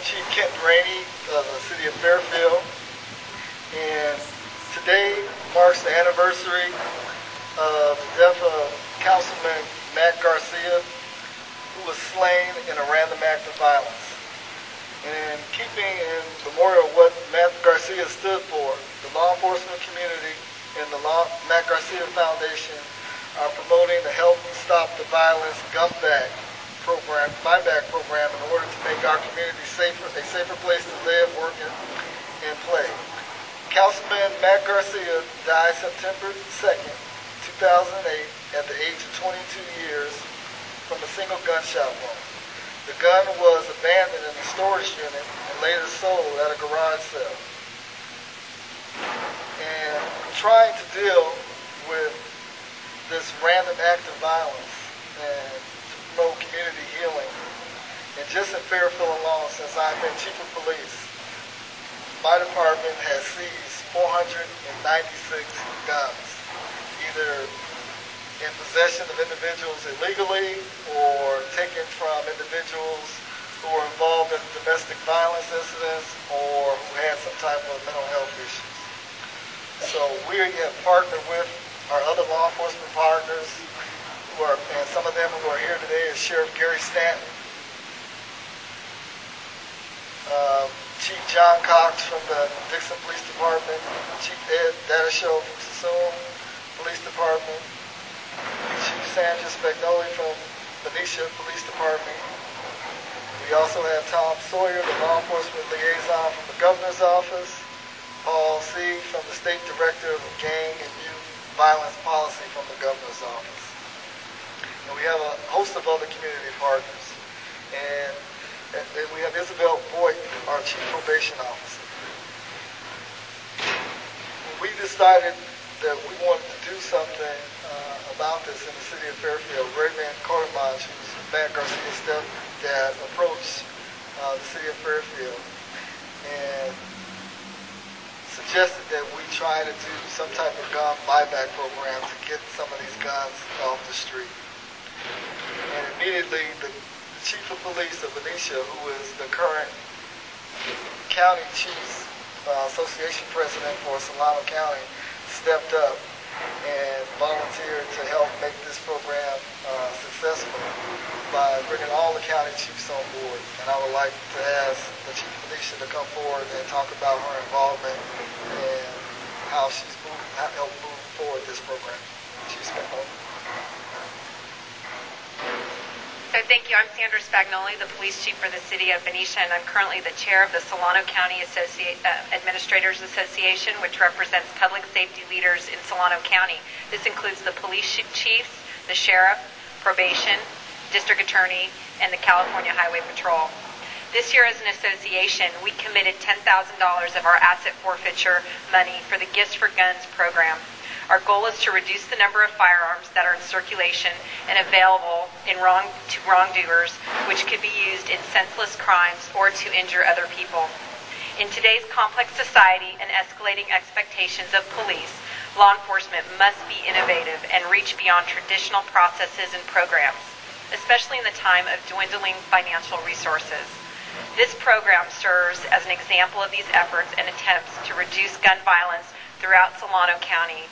Chief Kent Rainey of the City of Fairfield, and today marks the anniversary of the death of Councilman Matt Garcia, who was slain in a random act of violence. And keeping in memorial of what Matt Garcia stood for, the law enforcement community and the Matt Garcia Foundation are promoting the Help Stop the Violence buyback program in order to make our community a safer place to live, work, and play. Councilman Matt Garcia died September 2nd, 2008 at the age of 22 years from a single gunshot wound. The gun was abandoned in a storage unit and later sold at a garage sale. And trying to deal with this random act of violence and to promote community healing. And just in Fairfield alone, since I've been Chief of Police, my department has seized 496 guns, either in possession of individuals illegally or taken from individuals who were involved in domestic violence incidents or who had some type of mental health issues. So we have partnered with our other law enforcement partners, and some of them who are here today is Sheriff Gary Stanton, Chief John Cox from the Dixon Police Department, Chief Ed Dadashow from Sassoon Police Department, Chief Sandra Spagnoli from Benicia Police Department. We also have Tom Sawyer, the law enforcement liaison from the Governor's Office, Paul C. from the State Director of Gang and Youth Violence Policy from the Governor's Office. And we have a host of other community partners. And we have Isabel Boyd, our Chief Probation Officer. When we decided that we wanted to do something about this in the city of Fairfield, Raymond Cordomage, who's Matt Garcia's stepdad, approached the city of Fairfield and suggested that we try to do some type of gun buyback program to get some of these guns off the street. And immediately the Chief of Police of Benicia, who is the current County Chiefs Association President for Solano County, stepped up and volunteered to help make this program successful by bringing all the county chiefs on board. And I would like to ask the Chief of Benicia to come forward and talk about her involvement and how she's helped move forward this program. Chief Spagnoli. So thank you. I'm Sandra Spagnoli, the police chief for the city of Benicia, and I'm currently the chair of the Solano County Administrators Association, which represents public safety leaders in Solano County. This includes the police chiefs, the sheriff, probation, district attorney, and the California Highway Patrol. This year as an association, we committed $10,000 of our asset forfeiture money for the Gifts for Guns program. Our goal is to reduce the number of firearms that are in circulation and available to wrongdoers, which could be used in senseless crimes or to injure other people. In today's complex society and escalating expectations of police, law enforcement must be innovative and reach beyond traditional processes and programs, especially in the time of dwindling financial resources. This program serves as an example of these efforts and attempts to reduce gun violence throughout Solano County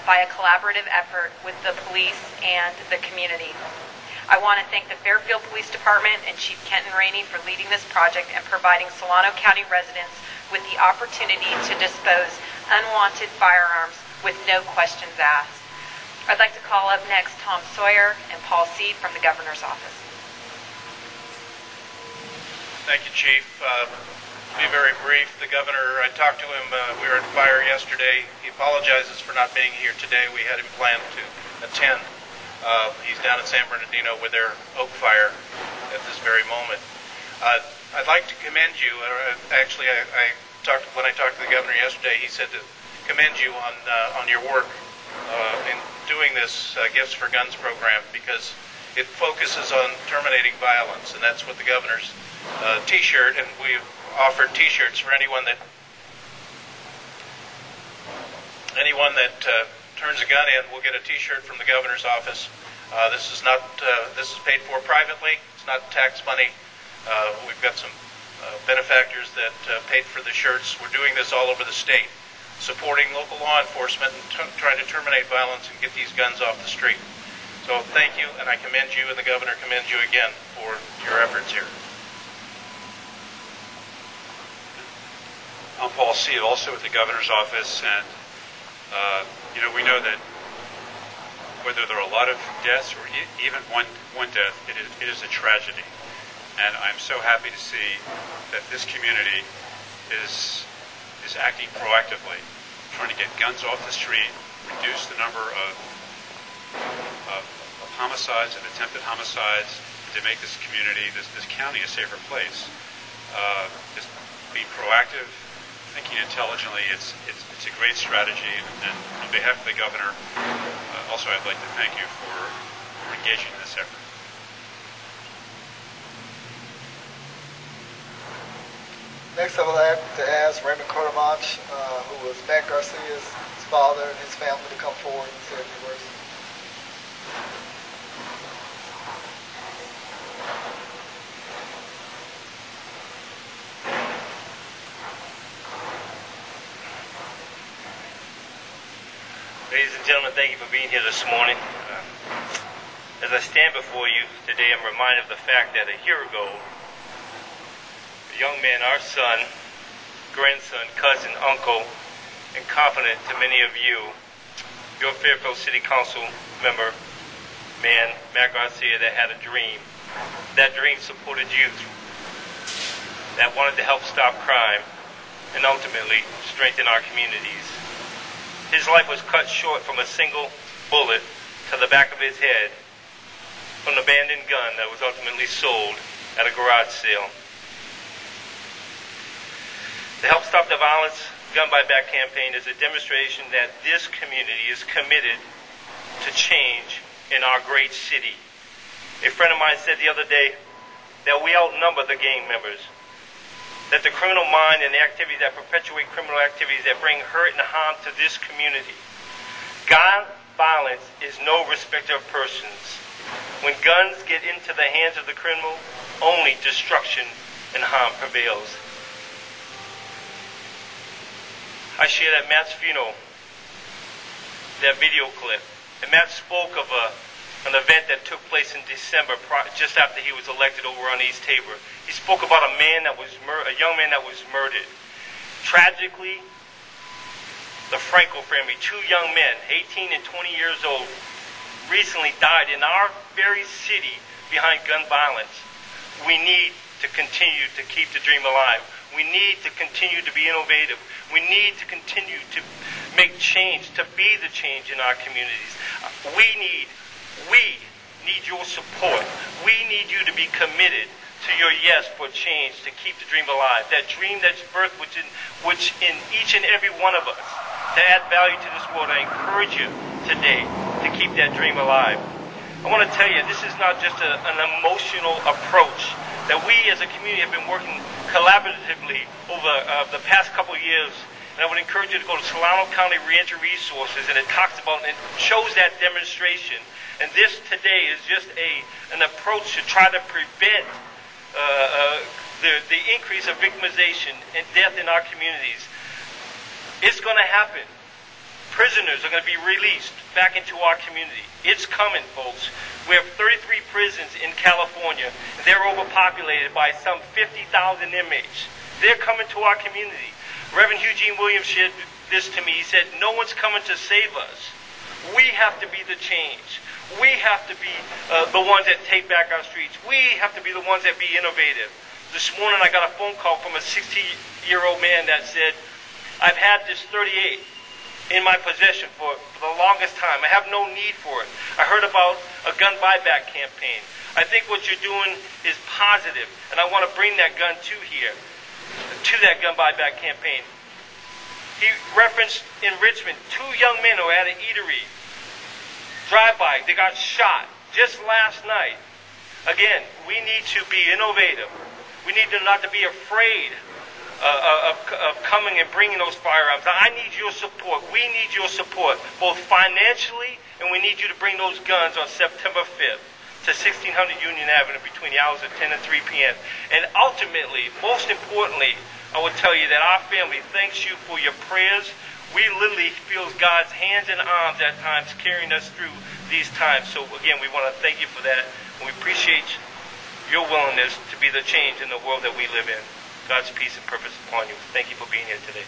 by a collaborative effort with the police and the community. I want to thank the Fairfield Police Department and Chief Kenton Rainey for leading this project and providing Solano County residents with the opportunity to dispose unwanted firearms with no questions asked. I'd like to call up next Tom Sawyer and Paul C. from the Governor's Office. Thank you, Chief. To be very brief, the Governor, I talked to him, we were at fire yesterday. He apologizes for not being here today. We had him planned to attend. He's down in San Bernardino with their Oak Fire at this very moment. I'd like to commend you. Actually, when I talked to the Governor yesterday, he said to commend you on your work in doing this Gifts for Guns program, because it focuses on terminating violence, and that's what the Governor's T-shirt, and we've offered T-shirts for anyone that turns a gun in will get a T-shirt from the Governor's Office. This is paid for privately. It's not tax money. We've got some benefactors that paid for the shirts. We're doing this all over the state, supporting local law enforcement and trying to terminate violence and get these guns off the street. So thank you, and I commend you, and the governor commends you again for your efforts here. I'm Paul Seed, also at the governor's office, and we know that whether there are a lot of deaths or even one death, it is a tragedy. And I'm so happy to see that this community is acting proactively, trying to get guns off the street, reduce the number of homicides and attempted homicides, to make this community, this county, a safer place. Just being proactive, thinking intelligently, it's a great strategy. And on behalf of the governor, also I'd like to thank you for engaging in this effort. Next, I would like to ask Raymond Cordomach, who was Matt Garcia's father, and his family to come forward and say a few words. Ladies and gentlemen, thank you for being here this morning. As I stand before you today, I'm reminded of the fact that a year ago, a young man, our son, grandson, cousin, uncle, and confidant to many of you, your Fairfield City Council member, man, Matt Garcia, that had a dream. That dream supported youth that wanted to help stop crime and ultimately strengthen our communities. His life was cut short from a single bullet to the back of his head from an abandoned gun that was ultimately sold at a garage sale. The Help Stop the Violence Gun Buyback campaign is a demonstration that this community is committed to change in our great city. A friend of mine said the other day that we outnumber the gang members, that the criminal mind and the activities that perpetuate criminal activities that bring hurt and harm to this community. Gun violence is no respecter of persons. When guns get into the hands of the criminal, only destruction and harm prevails. I shared at Matt's funeral that video clip, and Matt spoke of an event that took place in December, just after he was elected over on East Tabor. He spoke about a young man that was murdered. Tragically, the Franco family, two young men, 18 and 20 years old, recently died in our very city behind gun violence. We need to continue to keep the dream alive. We need to continue to be innovative. We need to continue to make change, to be the change in our communities. We need your support. We need you to be committed to your yes for change, to keep the dream alive. That dream that's birthed which in each and every one of us, to add value to this world. I encourage you today to keep that dream alive. I want to tell you, this is not just an emotional approach that we as a community have been working collaboratively over the past couple of years. And I would encourage you to go to Solano County Reentry Resources, and it talks about and it shows that demonstration. And this today is just an approach to try to prevent the increase of victimization and death in our communities. It's going to happen. Prisoners are going to be released back into our community. It's coming, folks. We have 33 prisons in California. They're overpopulated by some 50,000 inmates. They're coming to our community. Reverend Eugene Williams shared this to me. He said, no one's coming to save us. We have to be the change. We have to be the ones that take back our streets. We have to be the ones that be innovative. This morning I got a phone call from a 60-year-old man that said, I've had this 38 in my possession for the longest time. I have no need for it. I heard about a gun buyback campaign. I think what you're doing is positive, and I want to bring that gun to that gun buyback campaign. He referenced in Richmond 2 young men who were at an eatery. Drive-by, they got shot just last night. Again, we need to be innovative. We need not to be afraid of coming and bringing those firearms. I need your support. We need your support, both financially, and we need you to bring those guns on September 5th. to 1600 Union Avenue between the hours of 10 and 3 p.m. And ultimately, most importantly, I will tell you that our family thanks you for your prayers. We literally feel God's hands and arms at times carrying us through these times. So again, we want to thank you for that. And we appreciate your willingness to be the change in the world that we live in. God's peace and purpose upon you. Thank you for being here today.